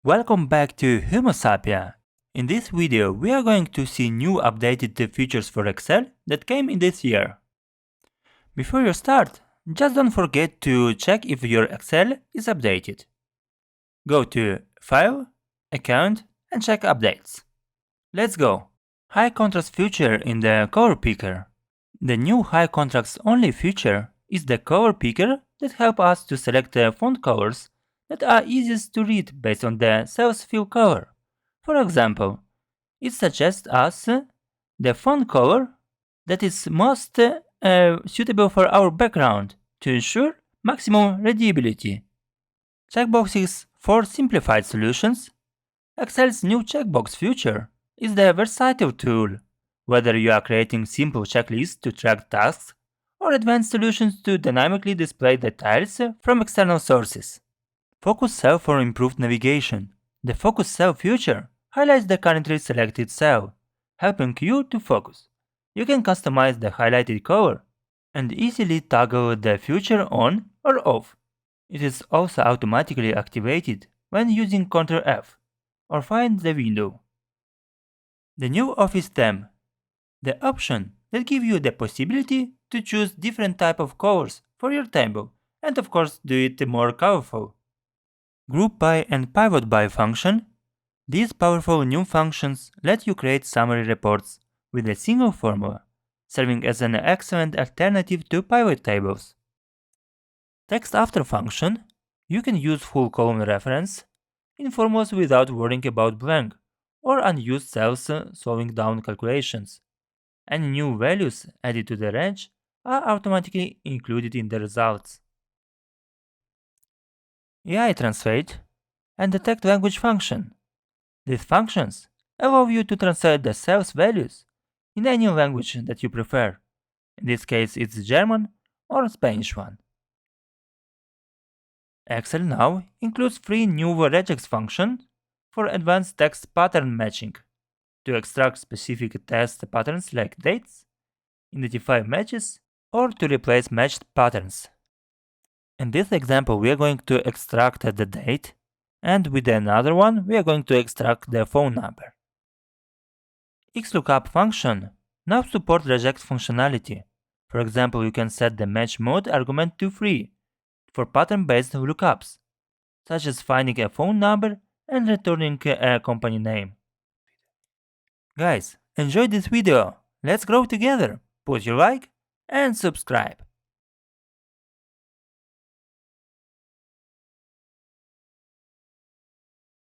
Welcome back to Humosapia. In this video we are going to see new updated features for Excel that came in this year. Before you start, just don't forget to check if your Excel is updated. Go to File, Account and check Updates. Let's go! High contrast feature in the color picker. The new high contrast only feature is the color picker that helps us to select the font colors that are easiest to read based on the cell's fill color. For example, it suggests us the font color that is most suitable for our background to ensure maximum readability. Checkboxes for simplified solutions. Excel's new checkbox feature is the versatile tool, whether you are creating simple checklists to track tasks or advanced solutions to dynamically display the tiles from external sources. Focus cell for improved navigation. The focus cell feature highlights the currently selected cell, helping you to focus. You can customize the highlighted color and easily toggle the feature on or off. It is also automatically activated when using Ctrl F or find the window. The new Office theme. The option that gives you the possibility to choose different type of colors for your table and of course do it more colorful. GroupBy and PivotBy function. These powerful new functions let you create summary reports with a single formula, serving as an excellent alternative to pivot tables. Textafter function. You can use full column reference in formulas without worrying about blank or unused cells slowing down calculations. Any new values added to the range are automatically included in the results. AI Translate and Detect Language function. These functions allow you to translate the cell's values in any language that you prefer. In this case it's German or Spanish one. Excel now includes 3 new regex functions for advanced text pattern matching to extract specific text patterns like dates, identify matches, or to replace matched patterns. In this example we are going to extract the date, and with another one we are going to extract the phone number. XLOOKUP function now supports regex functionality. For example, you can set the match mode argument to 3 for pattern-based lookups, such as finding a phone number and returning a company name. Guys, enjoy this video! Let's grow together! Put your like and subscribe!